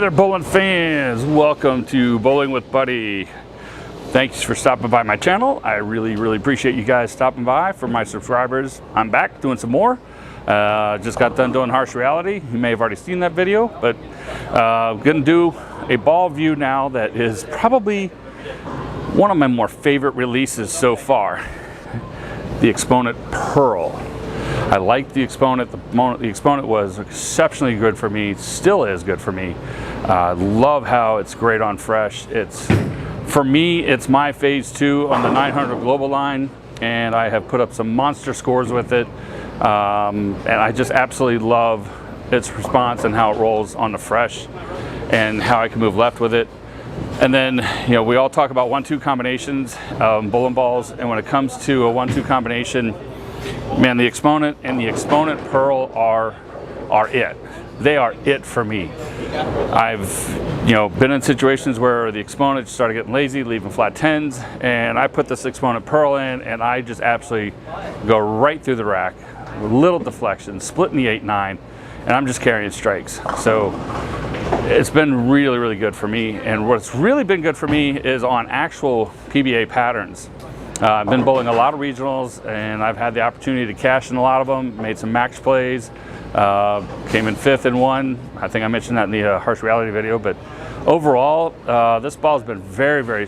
there, bowling fans. Welcome to Bowling with Buddy. Thanks for stopping by my channel. I really appreciate you guys stopping by. For my subscribers, I'm back doing some more. Just got done doing Harsh Reality. You may have already seen that video, but gonna do a ball view now that is probably one of my more favorite releases so far. The Exponent Pearl. I like the Exponent. The Exponent was exceptionally good for me, still is good for me. Love how it's great on fresh. For me, it's my phase 2 on the 900 Global line, and I have put up some monster scores with it. And I just absolutely love its response and how it rolls on the fresh and how I can move left with it. And then, you know, we all talk about 1-2 combinations, bowling balls, and when it comes to a 1-2 combination, man, the Exponent and the Exponent Pearl are it. They are it for me. I've, been in situations where the Exponent started getting lazy, leaving flat 10s, and I put this Exponent Pearl in, and I just absolutely go right through the rack, little deflection, splitting the 8-9, and I'm just carrying strikes. So it's been really good for me, and what's really been good for me is on actual PBA patterns. I've been bowling a lot of regionals, and I've had the opportunity to cash in a lot of them, made some max plays, came in 5th in one. I think I mentioned that in the Harsh Reality video, but overall, this ball has been very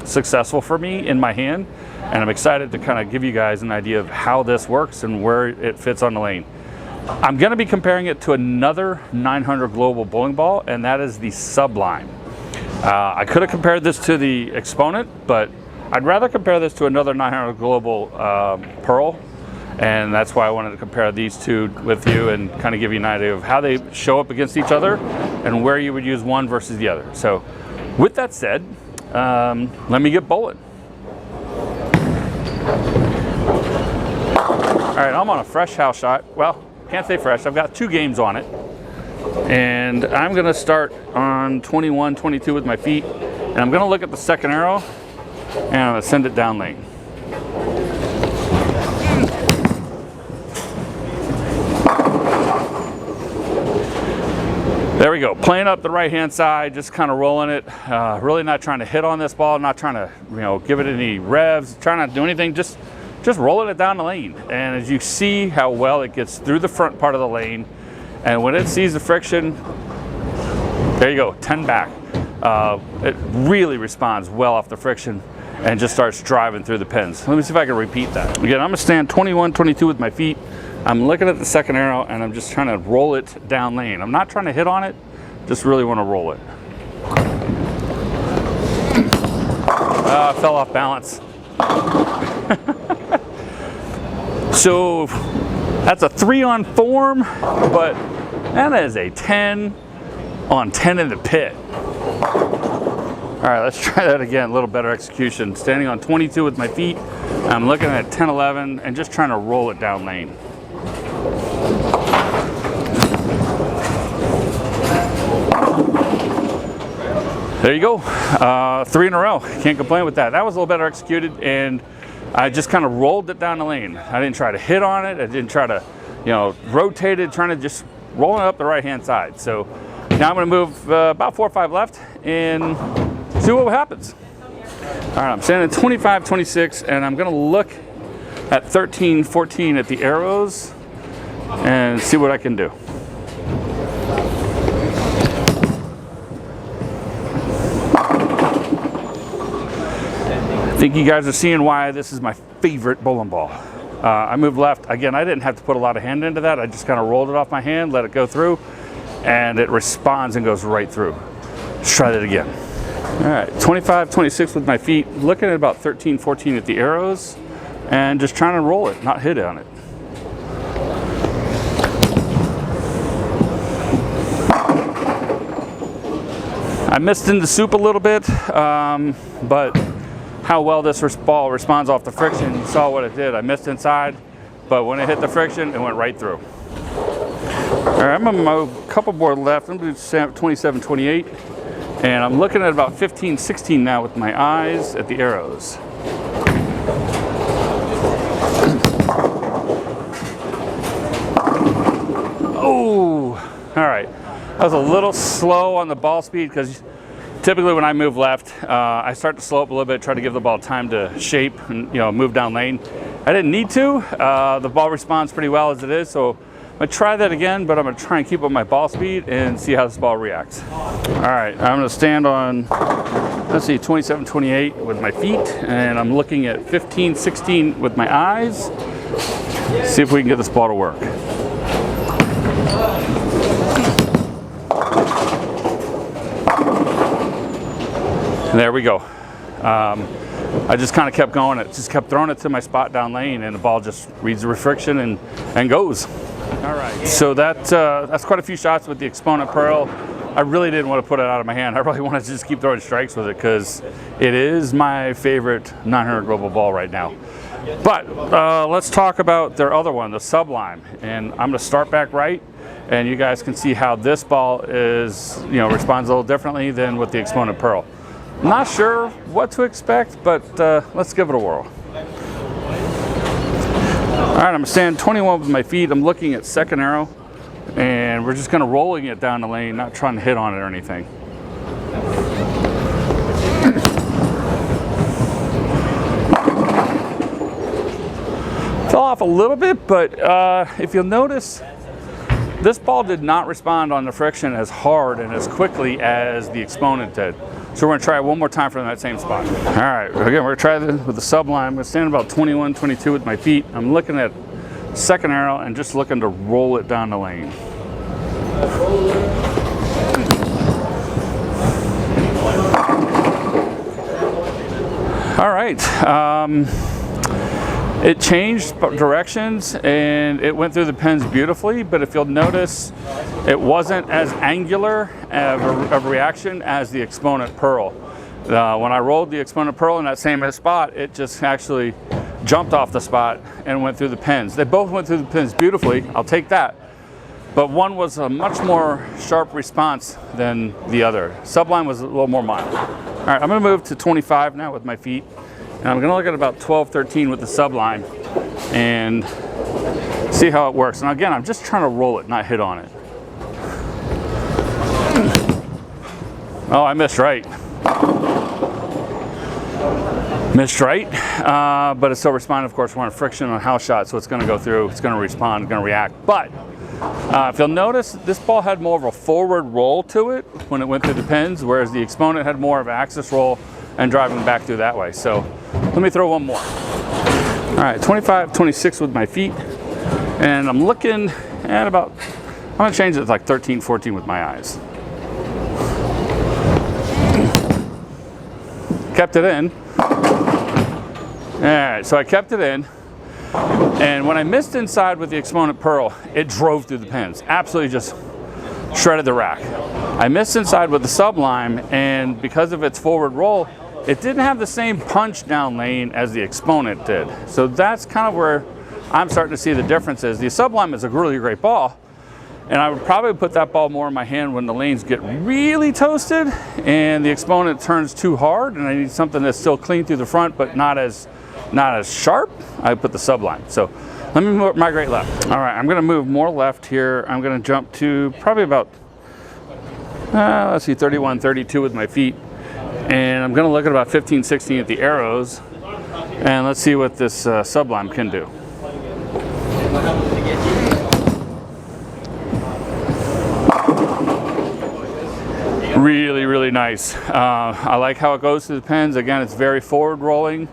successful for me in my hand, and I'm excited to kind of give you guys an idea of how this works and where it fits on the lane. I'm going to be comparing it to another 900 Global bowling ball, and that is the Sublime. I could have compared this to the Exponent, but I'd rather compare this to another 900 Global Pearl, and that's why I wanted to compare these two with you and kind of give you an idea of how they show up against each other and where you would use one versus the other. So with that said, let me get bowling. All right, I'm on a fresh house shot. Well, can't say fresh, I've got 2 games on it. And I'm gonna start on 21, 22 with my feet. And I'm gonna look at the second arrow and I'm gonna send it down lane. There we go, playing up the right-hand side, just kind of rolling it. Really not trying to hit on this ball, not trying to give it any revs, trying not to do anything, just rolling it down the lane. And as you see how well it gets through the front part of the lane, and when it sees the friction, there you go, 10 back. It really responds well off the friction and just starts driving through the pins. Let me see if I can repeat that. Again, I'm gonna stand 21, 22 with my feet. I'm looking at the second arrow and I'm just trying to roll it down lane. I'm not trying to hit on it, just really wanna roll it. I fell off balance. So that's a 3 on form, but that is a 10 on 10 in the pit. All right, let's try that again, a little better execution. Standing on 22 with my feet, I'm looking at 10, 11, and just trying to roll it down lane. There you go, 3 in a row. Can't complain with that. That was a little better executed, and I just kind of rolled it down the lane. I didn't try to hit on it. I didn't try to, rotate it, trying to just roll it up the right-hand side. So now I'm gonna move about 4 or 5 left and see what happens. All right, I'm standing at 25, 26, and I'm gonna look at 13, 14 at the arrows and see what I can do. I think you guys are seeing why this is my favorite bowling ball. I moved left. Again, I didn't have to put a lot of hand into that. I just kind of rolled it off my hand, let it go through, and it responds and goes right through. Let's try that again. All right, 25, 26 with my feet, looking at about 13, 14 at the arrows, and just trying to roll it, not hit on it. I missed in the soup a little bit, but how well this ball responds off the friction, you saw what it did. I missed inside, but when it hit the friction, it went right through. All right, I'm gonna move a couple board left. I'm gonna do 27, 28, and I'm looking at about 15, 16 now with my eyes at the arrows. Oh, all right. I was a little slow on the ball speed because typically when I move left, I start to slow up a little bit, try to give the ball time to shape and move down lane. I didn't need to. The ball responds pretty well as it is, so I'm gonna try that again, but I'm gonna try and keep up my ball speed and see how this ball reacts. All right, I'm gonna stand on, let's see, 27, 28 with my feet, and I'm looking at 15, 16 with my eyes. See if we can get this ball to work. And there we go. I just kind of kept going. It just kept throwing it to my spot down lane, and the ball just reads the friction and goes. All right. So that's quite a few shots with the Exponent Pearl. I really didn't want to put it out of my hand. I really wanted to just keep throwing strikes with it because it is my favorite 900 global ball right now. But let's talk about their other one, the Sublime. And I'm going to start back right, and you guys can see how this ball is, responds a little differently than with the Exponent Pearl. Not sure what to expect, but let's give it a whirl. All right, I'm gonna stand 21 with my feet. I'm looking at second arrow, and we're just kind of rolling it down the lane, not trying to hit on it or anything. Fell off a little bit, but if you'll notice, this ball did not respond on the friction as hard and as quickly as the Exponent did. So we're gonna try it one more time from that same spot. All right, again, we're gonna try this with the Sublime. I'm gonna stand about 21, 22 with my feet. I'm looking at second arrow and just looking to roll it down the lane. All right. It changed directions and it went through the pins beautifully, but if you'll notice, it wasn't as angular of a reaction as the Exponent Pearl. When I rolled the Exponent Pearl in that same spot, it just actually jumped off the spot and went through the pins. They both went through the pins beautifully, I'll take that. But one was a much more sharp response than the other. Sublime was a little more mild. All right, I'm gonna move to 25 now with my feet. And I'm gonna look at about 12, 13 with the Sublime and see how it works. And again, I'm just trying to roll it, not hit on it. Oh, I missed right. Missed right, but it still responded. Of course, we're on friction on house shot, so it's gonna go through, it's gonna respond, it's gonna react. But if you'll notice, this ball had more of a forward roll to it when it went through the pins, whereas the Exponent had more of an axis roll and driving back through that way. So let me throw one more. All right, 25, 26 with my feet. And I'm looking at about, I'm gonna change it to like 13, 14 with my eyes. Kept it in. All right, so I kept it in. And when I missed inside with the Exponent Pearl, it drove through the pins. Absolutely just shredded the rack. I missed inside with the Sublime, and because of its forward roll, it didn't have the same punch down lane as the Exponent did. So that's kind of where I'm starting to see the differences. The Sublime is a really great ball, and I would probably put that ball more in my hand when the lanes get really toasted and the Exponent turns too hard and I need something that's still clean through the front but not as sharp. I put the Sublime. So let me migrate left. All right, I'm gonna move more left here. I'm gonna jump to probably about, let's see, 31, 32 with my feet. And I'm gonna look at about 15, 16 at the arrows, and let's see what this Sublime can do. Really, really nice. I like how it goes through the pins. Again, it's very forward rolling.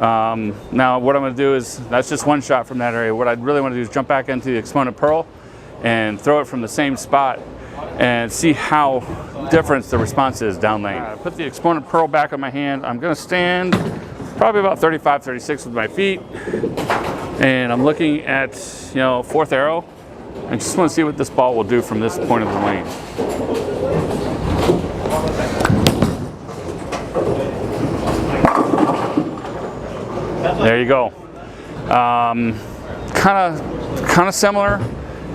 Now what I'm gonna do is, that's just one shot from that area. What I'd really wanna do is jump back into the Exponent Pearl and throw it from the same spot and see how different the response is down lane. I put the Exponent Pearl back in my hand. I'm gonna stand probably about 35, 36 with my feet. And I'm looking at, fourth arrow. I just wanna see what this ball will do from this point of the lane. There you go. Kind of similar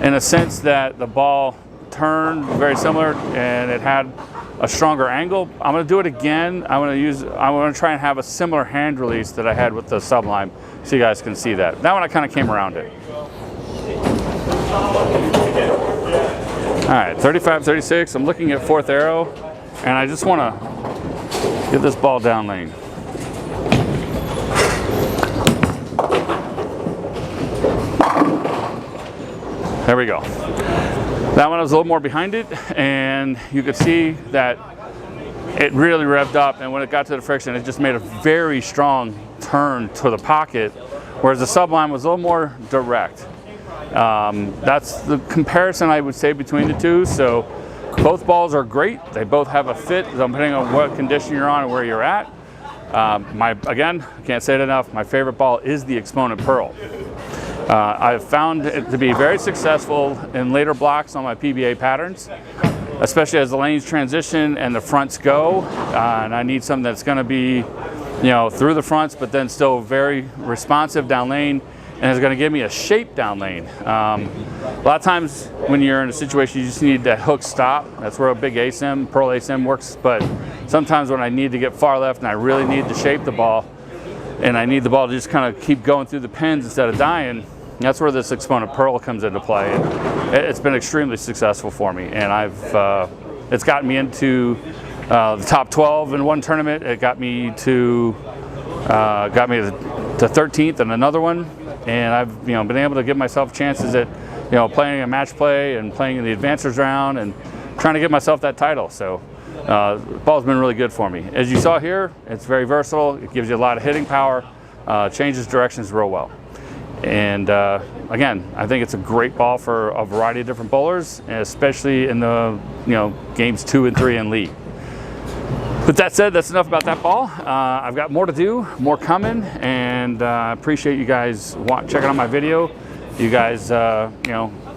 in a sense that the ball turned very similar and it had a stronger angle. I'm gonna do it again. I wanna try and have a similar hand release that I had with the Sublime so you guys can see that. That one I kind of came around it. All right, 35, 36. I'm looking at fourth arrow, and I just want to get this ball down lane. There we go. That one I was a little more behind it, and you could see that it really revved up, and when it got to the friction, it just made a very strong turn to the pocket, whereas the Sublime was a little more direct. That's the comparison I would say between the two. So both balls are great. They both have a fit, depending on what condition you're on and where you're at. Again, I can't say it enough, my favorite ball is the Exponent Pearl. I've found it to be very successful in later blocks on my PBA patterns, especially as the lanes transition and the fronts go. And I need something that's going to be, through the fronts, but then still very responsive down lane, and is going to give me a shape down lane. A lot of times when you're in a situation, you just need that hook stop. That's where a big ASIM, Pearl ASIM works. But sometimes when I need to get far left and I really need to shape the ball, and I need the ball to just kind of keep going through the pins instead of dying, that's where this Exponent Pearl comes into play. It's been extremely successful for me, and it's gotten me into the top 12 in one tournament. It got me to 13th in another one, and I've been able to give myself chances at playing a match play and playing in the advancers round and trying to get myself that title. So the ball's been really good for me. As you saw here, it's very versatile. It gives you a lot of hitting power, changes directions real well. And again, I think it's a great ball for a variety of different bowlers, especially in the games 2 and 3 in league. With that said, that's enough about that ball. I've got more to do, more coming, and I appreciate you guys checking out my video. You guys,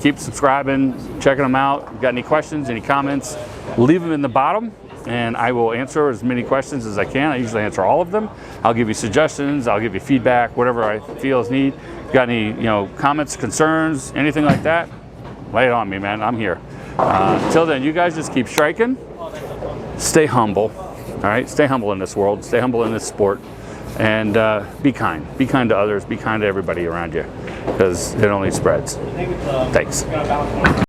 keep subscribing, checking them out. If you've got any questions, any comments, leave them in the bottom, and I will answer as many questions as I can. I usually answer all of them. I'll give you suggestions, I'll give you feedback, whatever I feel is needed. If you've got any, comments, concerns, anything like that, lay it on me, man. I'm here. Until then, you guys just keep striking. Stay humble. All right, stay humble in this world. Stay humble in this sport, and be kind. Be kind to others. Be kind to everybody around you, because it only spreads. Thanks.